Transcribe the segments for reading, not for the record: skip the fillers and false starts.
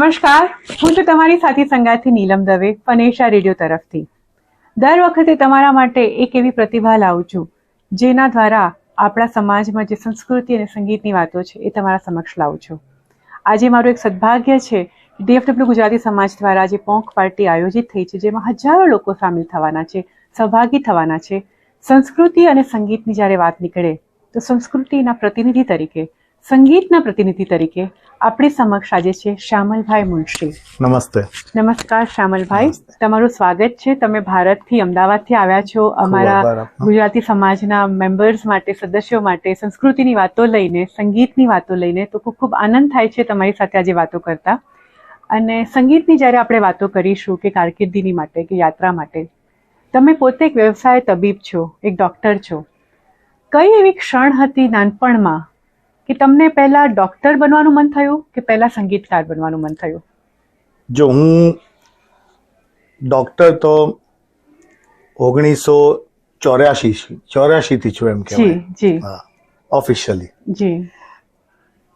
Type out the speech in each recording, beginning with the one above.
નમસ્કાર, હું છું તમારી સાથી સંગાથી નીલમ દવે, ફનેશા રેડિયો તરફથી. દર વખતે તમારા માટે એક એવી પ્રતિભા લાવું છું જેના દ્વારા આપણા સમાજમાં જે સંસ્કૃતિ અને સંગીતની વાતો છે એ તમારા સમક્ષ લાવું છું. આજે મારું એક સદભાગ્ય છે કે DFW ગુજરાતી સમાજ દ્વારા જે પોંખ પાર્ટી આયોજિત થઈ છે, જેમાં હજારો લોકો સામેલ થવાના છે, સહભાગી થવાના છે. સંસ્કૃતિ અને સંગીતની જ્યારે વાત નીકળે તો સંસ્કૃતિના પ્રતિનિધિ તરીકે, સંગીતના પ્રતિનિધિ તરીકે આપણી સમક્ષ આજે છે શ્યામલભાઈ મુનશી. નમસ્તે. નમસ્કાર શ્યામલભાઈ, તમારું સ્વાગત છે. તમે ભારતથી, અમદાવાદથી આવ્યા છો અમારા ગુજરાતી સમાજના મેમ્બર્સ માટે, સદસ્યો માટે સંસ્કૃતિની વાતો લઈને, સંગીતની વાતો લઈને. તો ખૂબ ખૂબ આનંદ થાય છે તમારી સાથે આજે વાતો કરતા. અને સંગીતની જ્યારે આપણે વાતો કરીશું કે કારકિર્દીની માટે કે યાત્રા માટે, તમે પોતે એક વ્યવસાય તબીબ છો, એક ડૉક્ટર છો. કઈ એવી ક્ષણ હતી નાનપણમાં કે તમને પહેલા ડોક્ટર બનવાનું મન થયું કે પહેલા સંગીતકાર બનવાનું મન થયું? જો હું ડોક્ટર તો 1984 થી છું એમ કહેવાય. જી ઓફિશિયલી. જી.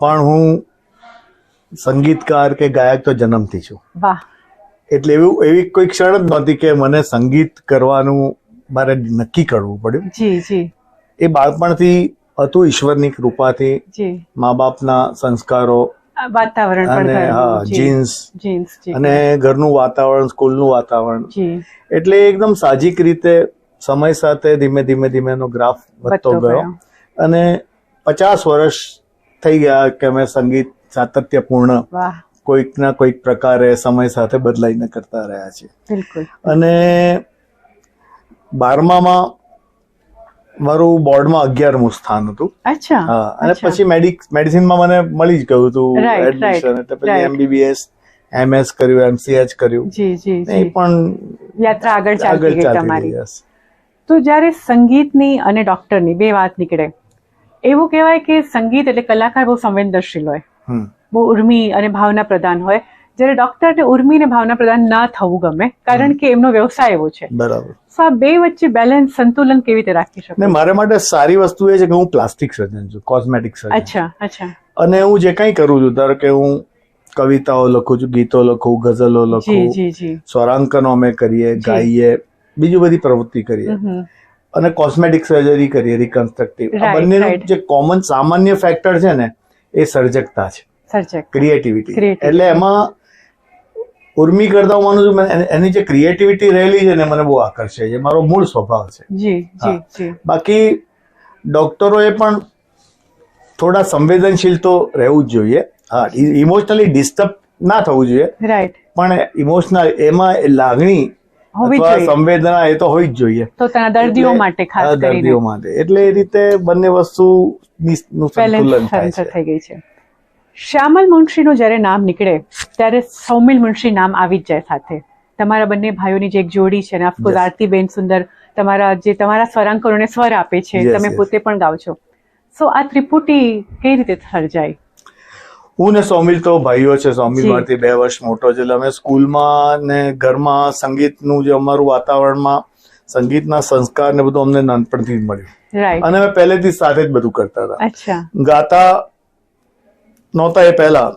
પણ હું સંગીતકાર કે ગાયક તો જન્મથી છું. વાહ. એટલે એવી કોઈ ક્ષણ જ નહોતી કે મને સંગીત કરવાનું મારે નક્કી કરવું પડ્યું. જી જી. એ બાળપણથી હતું, ઈશ્વરની કૃપાથી, મા બાપના સંસ્કારો, વાતાવરણ અને જીન્સ અને ઘરનું વાતાવરણ, સ્કૂલનું વાતાવરણ. એટલે એકદમ સાહજિક રીતે સમય સાથે ધીમે ધીમે એનો ગ્રાફ વધતો ગયો અને 50 વર્ષ થઈ ગયા કે અમે સંગીત સાતત્યપૂર્ણ કોઈક ના કોઈક પ્રકારે સમય સાથે બદલાઈને કરતા રહ્યા છીએ. બિલકુલ. અને 12માં મારું બોર્ડમાં 11મું સ્થાન હતું. અચ્છા. હા. અને પછી મેડિસિનમાં મને મળી જ ગયું હતું એડમિશન. એટલે પછી MBBS, MS કર્યું, MCH કર્યું. એ પણ યાત્રા આગળ ચાલતી ગઈ તમારી. તો જ્યારે સંગીતની અને ડોક્ટરની બે વાત નીકળે, એવું કહેવાય કે સંગીત એટલે કલાકાર બહુ સંવેદનશીલ હોય, બહુ ઉર્મી અને ભાવના પ્રધાન હોય. જ્યારે ડોક્ટરને ઉર્મી ને ભાવના પ્રધાન ના થવું ગમે, કારણ કે એમનો વ્યવસાય એવો છે. બરાબર. તો આ બે વચ્ચે બેલેન્સ, સંતુલન કેવી રીતે રાખી શકો? મારા માટે સારી વસ્તુ એ છે કે હું પ્લાસ્ટિક સર્જન છું, કોસ્મેટિક સર્જન. અચ્છા અચ્છા. અને હું જે કંઈ કરું છું, ધારો કે હું કવિતાઓ લખું છું, ગીતો લખું, ગઝલો લખું, સ્વરાંકનો અમે કરીએ, ગાઈએ, બીજી બધી પ્રવૃત્તિ કરીએ, અને કોસ્મેટિક સર્જરી કરીએ, રિકન્સ્ટ્રક્ટિવ. આ બંનેનું જે કોમન સામાન્ય ફેક્ટર છે ને, એ સર્જકતા છે, ક્રિએટિવિટી. એટલે એમાં ઉર્મી કરતા હું માનું છું એની જે ક્રિએટિવિટી રહેલી છે ને, મને બહુ આકર્ષે છે. મારો મૂળ સ્વભાવ છે. બાકી ડોક્ટરોએ પણ થોડા સંવેદનશીલ તો રહેવું જ જોઈએ. હા, ઇમોશનલી ડિસ્ટર્બ ના થવું જોઈએ, પણ ઇમોશનલ એમાં લાગણી અથવા સંવેદના એ તો હોવી જ જોઈએ. તો દર્દીઓ માટે, ખાસ કરીને દર્દીઓ માટે. એટલે એ રીતે બંને વસ્તુનું સંતુલન થઈ ગઈ છે. શ્યામલ મુનશીનું જ્યારે નામ નીકળે ત્યારે સૌમિલ મુનશી નામ આવી જ જાય સાથે. તમારા બંને ભાઈઓની જે એક જોડી છે ને, ઓફકોર્સ આરતીબેન સુંદર તમારા સ્વરાંકનોને સ્વર આપે છે, તમે પોતે પણ ગાઓ છો. સો આ ત્રિપુટી કઈ રીતે સર્જાય? હું ને સૌમિલ તો ભાઈઓ છે. સૌમિલ મારથી 2 વર્ષ મોટો છે. એટલે અમે સ્કૂલમાં ને ઘરમાં સંગીતનું જે અમારું વાતાવરણમાં સંગીતના સંસ્કાર ને બધું અમને નાનપણથી જ મળ્યું. અને અમે પહેલેથી સાથે જ બધું કરતા હતા. ગાતા નહોતા એ પહેલા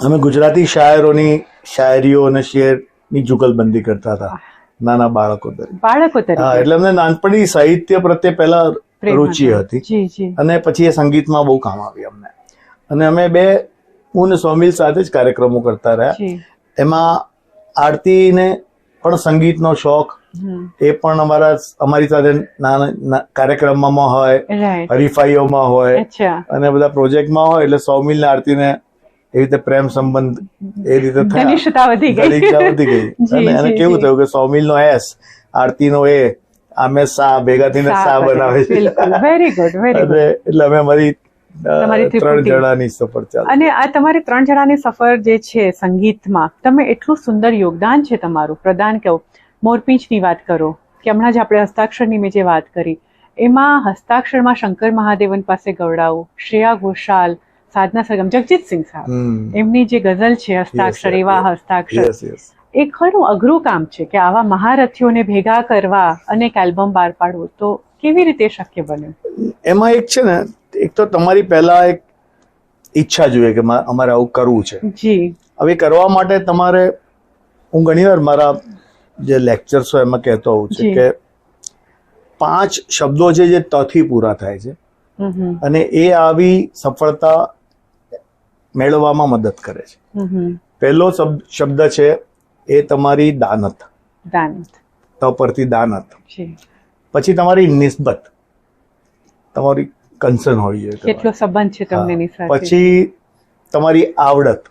અમે ગુજરાતી શાયરોની શાયરીઓ અને શેરની જુગલબંધી કરતા હતા નાના બાળકો તરીકે. હા, એટલે અમને નાનપણથી સાહિત્ય પ્રત્યે પહેલા રુચિ હતી અને પછી એ સંગીતમાં બહુ કામ આવી અમને. અને અમે હું ને સૌમિલ સાથે જ કાર્યક્રમો કરતા રહ્યા. એમાં આરતીને પણ સંગીતનો શોખ, એ પણ અમારી સાથે નાના કાર્યક્રમમાં હોય, હરીફાઈઓમાં હોય અને બધા પ્રોજેક્ટમાં હોય. એટલે સૌમિલ ને આરતી ને એ રીતે પ્રેમ સંબંધ એ રીતે ઘનિષ્ઠતા વધી ગઈ. અને કેવું થયું કે સૌમિલ નો S, આરતી નો A, અમે સા ભેગા થઈને સા બનાવે છે. Very good, very good. એટલે અમે અમારી 3 જણાની સફર ચાલે. અને આ તમારી 3 જણાની સફર જે છે સંગીતમાં, તમે એટલું સુંદર યોગદાન છે તમારું પ્રદાન કહો. મોરપીંછની વાત કરો કે હમણાં જ આપણે હસ્તાક્ષરની મેં જે વાત કરી, એમાં હસ્તાક્ષરમાં શંકર મહાદેવન પાસે ગવડાવું, શ્રેયા ઘોષાલ, સાધના સરગમ, જગજીતસિંહ સાહેબ, એમની જે ગઝલ છે હસ્તાક્ષર, એવા હસ્તાક્ષર, એ ખરું અઘરું કામ છે કે આવા મહારથીઓને ભેગા કરવા અને એક એલ્બમ બહાર પાડવું. તો કેવી રીતે શક્ય બન્યું? એમાં એક છે ને, એક તો તમારી પહેલા એક ઈચ્છા જોઈએ કે અમારે આવું કરવું છે. જી. હવે કરવા માટે તમારે, હું ઘણીવાર મારા જે લેક્ચર્સ હોય એમાં કહેતો હોઉં છું જી. કે 5 શબ્દો છે જે તથી પૂરા થાય છે અને એ આવી સફળતા મેળવવામાં મદદ કરે છે. પહેલો શબ્દ છે એ તમારી દાનત, દાનત, ત પરથી દાનત. જી. પછી તમારી નિસ્બત, તમારી કન્સર્ન હોવી જોઈએ તમારી. કેટલો સંબંધ છે તમને એની સાથે. પછી તમારી આવડત,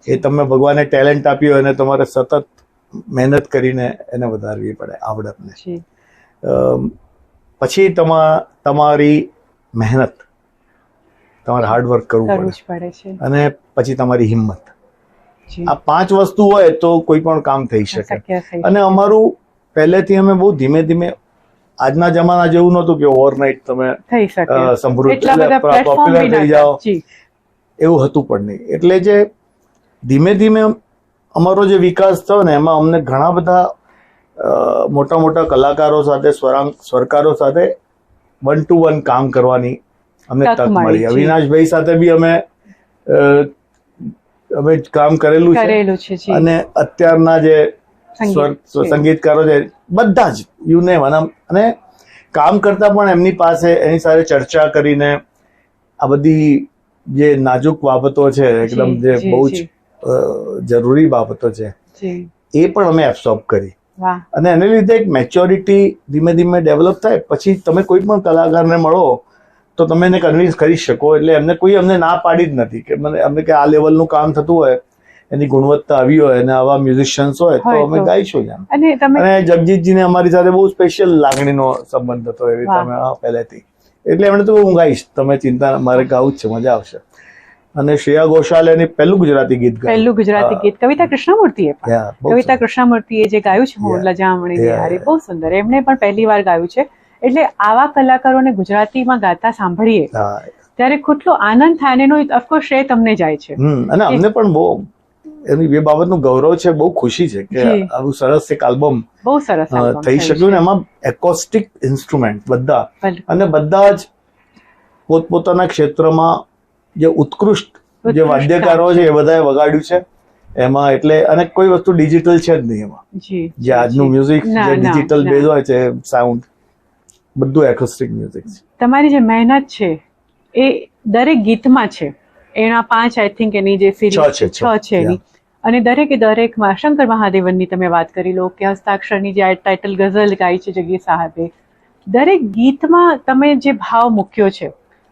એ તમે ભગવાને ટેલેન્ટ આપ્યું હોય અને તમારે સતત મહેનત કરીને એને વધારવી પડે આવડતને. જી. પછી તમારી મહેનત, તમારે હાર્ડવર્ક કરવું કરવું પડે. જ પડે છે. અને પછી તમારી હિંમત. જી. આ 5 વસ્તુ હોય તો કોઈ પણ કામ થઈ શકે. શક્ય થઈ અને અમારું પહેલેથી અમે બહુ ધીમે ધીમે, આજના જમાના જેવું નહોતું કે ઓવરનાઇટ તમે થઈ શકે. સમૃદ્ધ એટલા બધા પ્લેટફોર્મ પોપ્યુલર બી થઈ નહોતા. જાઓ જી. એવું હતું પણ નહીં. એટલે જે ધીમે ધીમે અમારો જે વિકાસ થયો ને એમાં અમને ઘણા બધા મોટા મોટા કલાકારો સાથે, સ્વરકારો સાથે 1-to-1 કામ કરવાની અમને તક તક મળી. મળી. અવિનાશભાઈ સાથે બી અમે કામ કરેલું છે. છે. જી. અને અત્યારના જે સંગીત છે. સંગીતકારો છે બધા જ યુ નેમ, અને કામ કરતા પણ એમની પાસે એની સાથે ચર્ચા કરીને આ બધી જે નાજુક બાબતો છે, એકદમ જી, જે જી, બહુ જ જી. જરૂરી બાબતો છે, જી. એ પણ અમે એબ્સોર્બ કરી. વાહ. અને એને લીધે એક મેચ્યોરિટી ધીમે ધીમે ડેવલપ થાય. પછી તમે કોઈ પણ કલાકારને મળો તો તમે એને કન્વિન્સ કરી શકો. એટલે અમને ના પાડી જ નથી કે અમને કે આ લેવલનું કામ થતું હોય, એની ગુણવત્તા આવી હોય અને આવા મ્યુઝિશિયન્સ હોય તો અમે ગાઈશું જ. અને તમે અને જગજીતજીને અમારી સાથે બહુ સ્પેશિયલ લાગણીનો સંબંધ હતો એવી રીતે અમે પહેલેથી. એટલે એમણે તો હું ગાઈશ, તમે ચિંતા, મારે ગાવું જ છે, મજા આવશે. અને શ્રેયા ઘોષાલેની પહેલું ગુજરાતી ગીત ગાયું. પહેલું ગુજરાતી ગીત કવિતા કૃષ્ણમૂર્તિએ પણ Yeah, બહુ કવિતા કૃષ્ણમૂર્તિએ જે ગાયું છે હું લજામણી યારી, બહુ સુંદર. એમણે પણ પહેલી વાર ગાયું છે. એટલે આવા કલાકારોને ગુજરાતીમાં ગાતા સાંભળીએ હા. ત્યારે કેટલો આનંદ થાય. અને એનો ઓફકોર્સ શ્રેય તમને જાય છે. અને અમને પણ બહુ એની એ બાબતનું ગૌરવ છે, બહુ ખુશી છે કે જી. આવું સરસ એક આલ્બમ બહુ સરસ album થઈ થયું શક્યું. છે. ને એમાં એકોસ્ટિક ઇન્સ્ટ્રુમેન્ટ બધા, ભલે. અને બધા જ પોતપોતાના ક્ષેત્રમાં જે ઉત્કૃષ્ટ જે વાદ્યકારો છે એ બધાએ વગાડ્યું છે એમાં. એટલે અને કોઈ વસ્તુ ડિજિટલ છે જ નહીં એમાં. જી. જે આજનું મ્યુઝિક ના, જે ના, ડિજિટલ ના. બેઝ હોય છે, સાઉન્ડ, બધું એકોસ્ટિક મ્યુઝિક છે. તમારી જે મહેનત છે એ દરેક ગીતમાં છે. એના 5 આઈ થિંક એની જે સિરીઝ છ છે, 6 છે એની. અને દરેકમાં શંકર મહાદેવનની તમે વાત કરી લો કે હસ્તાક્ષરની જે ટાઇટલ ગઝલ ગાઈ છે જગીર સાહેબે, દરેક ગીતમાં તમે જે ભાવ મૂક્યો છે,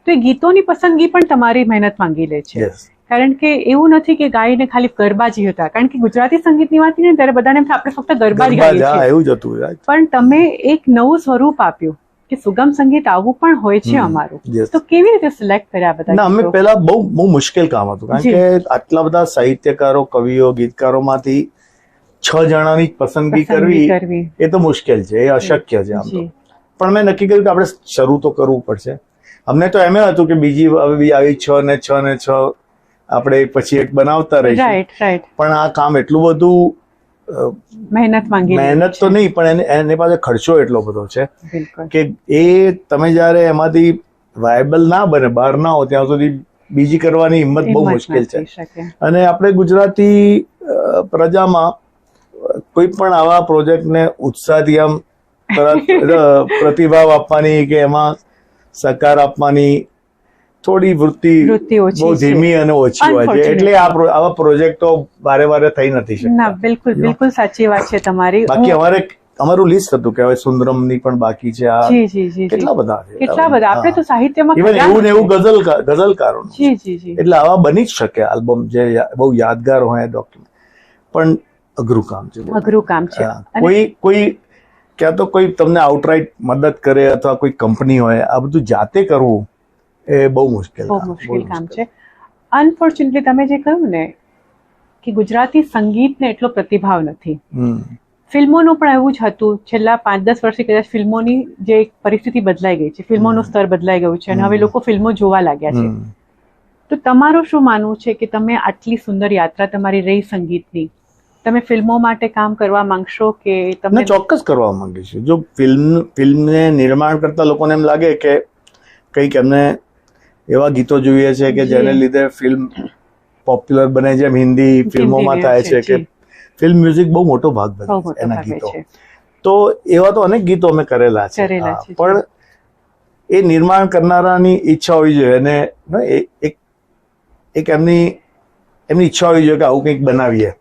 તો એ ગીતોની પસંદગી પણ તમારી મહેનત માંગી લે છે. Yes. કારણ કે એવું નથી કે ગાઈને ખાલી ગરબા જ હતા. કારણ કે ગુજરાતી સંગીતની વાત ને ત્યારે બધાને એમ થાય આપણે ફક્ત ગરબા જ ગાઈએ છીએ. એવું જ હતું. right. પણ તમે એક નવું સ્વરૂપ આપ્યું કે સુગમ સંગીત આવું પણ હોય છે અમારું. Yes. તો કેવી રીતે સિલેક્ટ કર્યા બધા ના, અમે ગીતો? પહેલા બહુ મુશ્કેલ કામ હતું. કારણ કે આટલા બધા સાહિત્યકારો, કવિઓ, ગીતકારોમાંથી 6 જણાની પસંદગી કરવી એ તો મુશ્કેલ છે, એ અશક્ય છે આમ તો. જી. પણ મેં નક્કી કર્યું કે આપણે શરૂ તો કરવું પડશે. અમને તો એમ હતું કે બીજી આવી 6 ને 6 ને 6 આપણે પછી એક બનાવતા રહીશું. રાઈટ. પણ આ કામ એટલું બધું મહેનત માંગી લે મહેનત તો છે. નહીં, પણ એની પાસે ખર્ચો એટલો બધો છે બિલકુલ. કે એ તમે જ્યારે એમાંથી વાયબલ ના બને, બહાર ના હો ત્યાં સુધી બીજી કરવાની હિંમત બહુ હિંમત મુશ્કેલ છે. નથી શકે. અને આપણે ગુજરાતી પ્રજામાં કોઈ પણ આવા પ્રોજેક્ટને ઉત્સાહથી આમ પ્રતિભાવ આપવાની કે એમાં સહકાર આપવાની થોડી વૃત્તિ વૃત્તિ ઓછી બહુ છે. ધીમી અને ઓછી હોય છે. એટલે આવા પ્રોજેક્ટો વારે થઈ નથી ના, શકતા. બિલકુલ સાચી વાત છે તમારી. બાકી અમારું લિસ્ટ હતું કે હવે સુંદરમની પણ બાકી છે. આ જી. કેટલા બધા છે, કેટલા બધા. આપણે તો સાહિત્યમાં ઇવન ખજાનો એવું ને એવું છે. ગઝલકારો. જી. એટલે આવા બની જ શકે આલ્બમ જે બહુ યાદગાર હોય ડોક્યુમેન્ટ. પણ અઘરું કામ છે. અઘરું કામ છે. કોઈ ક્યાં તો કોઈ તમને આઉટરાઇટ મદદ કરે અથવા કોઈ કંપની હોય, આ બધું જાતે કરવું એ બહુ મુશ્કેલ કામ છે. અનફોર્ચ્યુનેટલી તમે જે કહ્યું ને કે ગુજરાતી સંગીતને એટલો પ્રતિભાવ નથી. ફિલ્મોનું પણ એવું જ હતું. છેલ્લા 5-10 વર્ષથી કદાચ ફિલ્મોની જે પરિસ્થિતિ બદલાઈ ગઈ છે, ફિલ્મોનું સ્તર બદલાઈ ગયું છે અને હવે લોકો ફિલ્મો જોવા લાગ્યા છે. તો તમારું શું માનવું છે કે તમે આટલી સુંદર યાત્રા તમારી રહી સંગીતની, તમે ફિલ્મો માટે કામ કરવા માંગશો કે તમે? ચોક્કસ કરવા માંગીશું. જો ફિલ્મને નિર્માણ કરતા લોકોને એમ લાગે કે કંઈક એમને એવા ગીતો જોઈએ છે કે જેને લીધે ફિલ્મ પોપ્યુલર બને, જેમ હિન્દી ફિલ્મોમાં થાય છે કે ફિલ્મ મ્યુઝિક બહુ મોટો ભાગ ભજવે છે એના ગીતો. તો એવા તો અનેક ગીતો અમે કરેલા છે, પણ એ નિર્માણ કરનારાની ઈચ્છા હોવી જોઈએ અને એક એમની ઈચ્છા હોવી જોઈએ કે આવું કંઈક બનાવીએ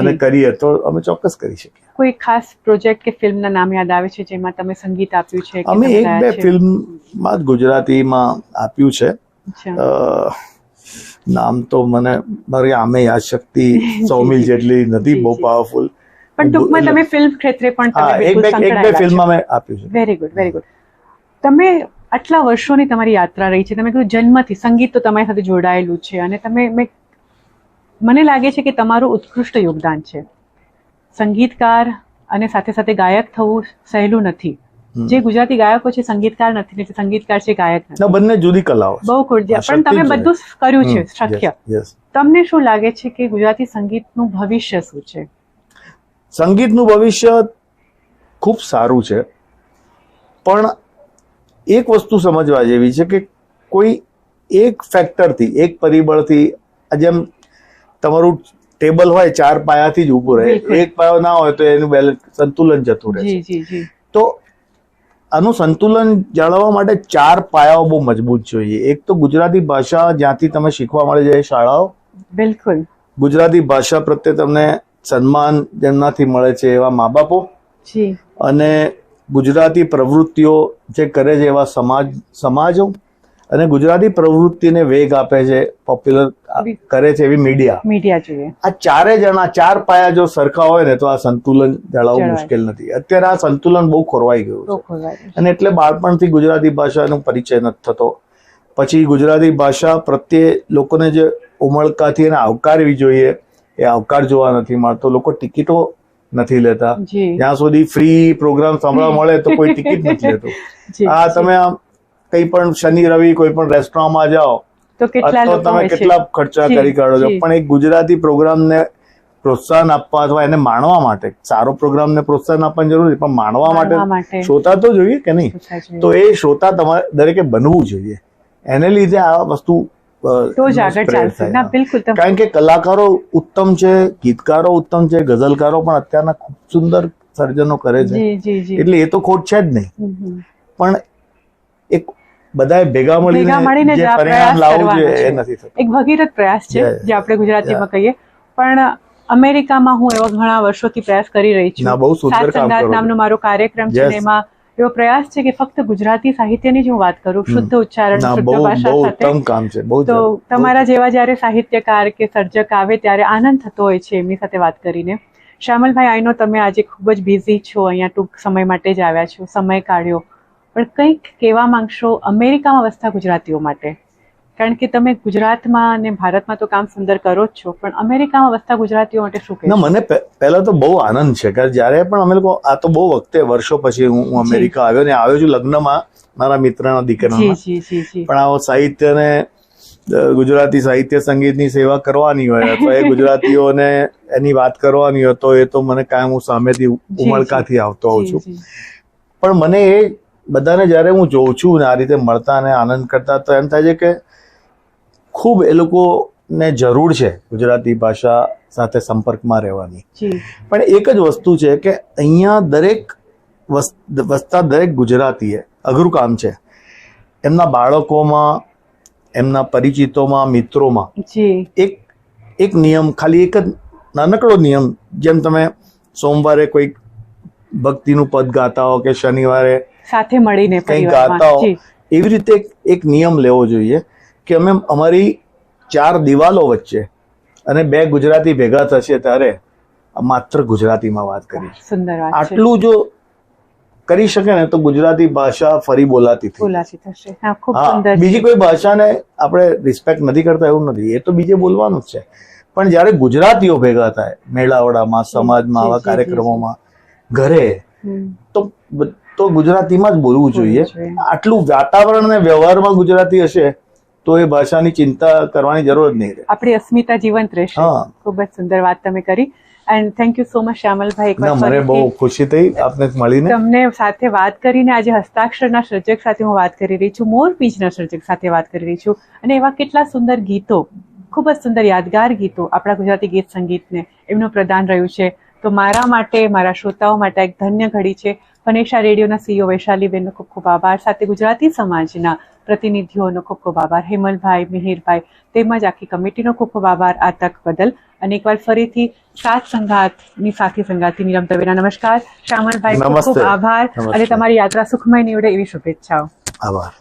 અને કરીએ તો અમે ચોક્કસ કરી શકીએ. કોઈ ખાસ પ્રોજેક્ટ કે ફિલ્મના નામ યાદ આવે છે જેમાં તમે સંગીત આપ્યું છે? અમે 1-2 ફિલ્મમાં જ ગુજરાતીમાં આપ્યું છે. નામ તો મને મારી આમે યાદશક્તિ 100 મીલ જેટલી નથી, બહુ પાવરફુલ, પણ ટૂંકમાં તમે ફિલ્મ ક્ષેત્રે પણ તમે બિલકુલ સંકળાયેલા છો. 1-2 ફિલ્મમાં મેં આપ્યું છે. Very good, very good. તમે આટલા વર્ષોની તમારી યાત્રા રહી છે, તમે કીધું જન્મથી સંગીત તો તમારી સાથે જોડાયેલું છે અને મને લાગે છે કે તમારું ઉત્કૃષ્ટ યોગદાન છે. સંગીતકાર અને સાથે સાથે ગાયક થવું સહેલું નથી. જે ગુજરાતી ગાયકો છે સંગીતકાર નથી, ને સંગીતકાર છે ગાયક નથી. બંને જુદી કલાઓ, બહુ ખુરજ્યા, પણ તમે બધું કર્યું છે શક્ય. તમને શું લાગે છે કે ગુજરાતી સંગીતનું ભવિષ્ય શું છે? સંગીતનું ભવિષ્ય ખૂબ સારું છે, પણ એક વસ્તુ સમજવા જેવી છે કે કોઈ એક ફેક્ટરથી, એક પરિબળથી, જેમ તમારું ટેબલ હોય 4 પાયાથી જ ઊભું રહે, એક પાયો ના હોય તો એનું બેલેન્સ, સંતુલન જતું રહે છે. તો આનું સંતુલન જાળવવા માટે 4 પાયાઓ બહુ મજબૂત જોઈએ. એક તો ગુજરાતી ભાષા જ્યાંથી તમે શીખવા મળે છે એ શાળાઓ, બિલકુલ. ગુજરાતી ભાષા પ્રત્યે તમને સન્માન જેમનાથી મળે છે એવા મા બાપો, અને ગુજરાતી પ્રવૃત્તિઓ જે કરે છે એવા સમાજો, અને ગુજરાતી પ્રવૃત્તિને વેગ આપે છે, પોપ્યુલર કરે છે એવી મીડિયા જોઈએ. આ 4 જણા, 4 પાયા જો સરખા હોય ને તો આ સંતુલન જાળવવું મુશ્કેલ નથી. અત્યારે આ સંતુલન બહુ ખોરવાઈ ગયું છે, અને એટલે બાળપણથી ગુજરાતી ભાષાનો પરિચય નથી થતો. પછી ગુજરાતી ભાષા પ્રત્યે લોકોને જે ઉમળકાથી એને આવકારવી જોઈએ એ આવકાર જોવા નથી મળતો. લોકો ટિકિટો નથી લેતા. જ્યાં સુધી ફ્રી પ્રોગ્રામ સાંભળવા મળે તો કોઈ ટિકિટ નથી લેતું. તમે કઈ પણ શનિ રવિ કોઈ પણ રેસ્ટોરન્ટમાં જાઓ તો તમે કેટલા ખર્ચા કરી કાઢો છો, પણ એક ગુજરાતી પ્રોગ્રામને પ્રોત્સાહન આપવા અથવા એને માણવા માટે, સારો પ્રોગ્રામને પ્રોત્સાહન આપવાની જરૂર નથી, પણ માણવા માટે શ્રોતા તો જોઈએ કે નહીં? તો એ શ્રોતા તમારે દરેકે બનવું જોઈએ. એને લીધે આ વસ્તુ કારણ કે કલાકારો ઉત્તમ છે, ગીતકારો ઉત્તમ છે, ગઝલકારો પણ અત્યારના ખૂબ સુંદર સર્જનો કરે છે, એટલે એ તો ખોટ છે જ નહીં. પણ એક બધાએ ભેગા મળીને જે પરિણામ લાવવું જોઈએ એ નથી થતું. એક ભગીરથ પ્રયાસ છે જે આપણે ગુજરાતીમાં કહીએ, પણ અમેરિકામાં હું એવા ઘણા વર્ષોથી પ્રયાસ કરી રહી છું. સાત સંગાત નામનો મારો કાર્યક્રમ છે, એમાં એવો પ્રયાસ છે કે ફક્ત ગુજરાતી સાહિત્યની જ હું વાત કરું, શુદ્ધ ઉચ્ચારણ, શુદ્ધ ભાષા સાથે. તો તમારા જેવા જયારે સાહિત્યકાર કે સર્જક આવે ત્યારે આનંદ થતો હોય છે એમની સાથે વાત કરીને. શ્યામલભાઈ, આઈ નો તમે આજે ખૂબ જ બિઝી છો, અહીંયા ટૂંક સમય માટે જ આવ્યા છો, સમય કાઢ્યો, પણ કંઈક કહેવા માંગશો અમેરિકામાં વસતા ગુજરાતીઓ માટે? કારણ કે તમે ગુજરાતમાં અને ભારતમાં તો કામ સુંદર કરો જ છો, પણ અમેરિકામાં વસતા ગુજરાતીઓ માટે શું કહેશો? મને પહેલા તો બહુ આનંદ છે કે જ્યારે પણ અમે લોકો, આ તો બહુ વખતે, વર્ષો પછી હું અમેરિકા આવ્યો છું લગ્નમાં મારા મિત્રના દીકરાના, પણ આ સાહિત્યને, ગુજરાતી સાહિત્ય સંગીતની સેવા કરવાની હોય અથવા એ ગુજરાતીઓને એની વાત કરવાની હોય તો એ તો મને કાયમ હું સામેથી ઉમળકાથી આવતો હોઉં છું. પણ મને એ બધાને જ્યારે હું જોઉં છું ને આ રીતે મળતા અને આનંદ કરતા, તો એમ થાય છે કે ખૂબ એ લોકોને જરૂર છે ગુજરાતી ભાષા સાથે સંપર્કમાં રહેવાની. પણ એક જ વસ્તુ છે કે અહીંયા વસતા દરેક ગુજરાતીએ અઘરું કામ છે. એમના બાળકોમાં, એમના પરિચિતોમાં, મિત્રોમાં એક નિયમ, ખાલી એક જ નાનકડો નિયમ, જેમ તમે સોમવારે કોઈક ભક્તિનું પદ ગાતા હો કે શનિવારે સાથે મળીને કંઈક ગાતા હો, એવી રીતે એક નિયમ લેવો જોઈએ કે અમે અમારી 4 દિવાલો વચ્ચે અને 2 ગુજરાતી ભેગા થશે ત્યારે માત્ર ગુજરાતીમાં વાત કરી. આટલું જો કરી શકે ને તો ગુજરાતી ભાષા ફરી બોલાતી થશે. બીજી કોઈ ભાષાને આપણે રિસ્પેક્ટ નથી કરતા એવું નથી, એ તો બીજે બોલવાનું જ છે, પણ જયારે ગુજરાતીઓ ભેગા થાય મેળાવડામાં, સમાજમાં, આવા કાર્યક્રમોમાં, ઘરે, તો ગુજરાતીમાં જ બોલવું જોઈએ. આટલું વાતાવરણ ને વ્યવહારમાં ગુજરાતી હશે તો એ ભાષાની ચિંતા કરવાની જરૂર જ નહીં રહે. આપણી અસ્મિતા જીવંત રહેશે. ખૂબ જ સુંદર વાત તમે કરી. And thank you so much Shyamalbhai. મને બહુ ખુશી થઈ આપને મળીને, તમને સાથે વાત કરીને. આજે હસ્તાક્ષરના સર્જક સાથે હું વાત કરી રહી છું, મોરપીંછના સર્જક સાથે વાત કરી રહી છું, અને એવા કેટલા સુંદર ગીતો, ખૂબ જ સુંદર યાદગાર ગીતો આપણા ગુજરાતી ગીત સંગીતને એમનું પ્રદાન રહ્યું છે. તો મારા માટે, મારા શ્રોતાઓ માટે એક ધન્ય ઘડી છે. ફનેશા રેડિયોના CEO વૈશાલીબેનનો ખૂબ ખૂબ આભાર, સાથે ગુજરાતી સમાજના પ્રતિનિધિઓનો ખૂબ ખૂબ આભાર, હેમલભાઈ, મિહિરભાઈ તેમજ આખી કમિટીનો ખૂબ ખૂબ આભાર આ તક બદલ. અને એકવાર ફરીથી સાથ સંગાતની સાથી સંગાતી નીલમ દવેના નમસ્કાર. શ્યામલભાઈ ખૂબ ખૂબ આભાર અને તમારી યાત્રા સુખમય નીવડે એવી શુભેચ્છાઓ. આભાર.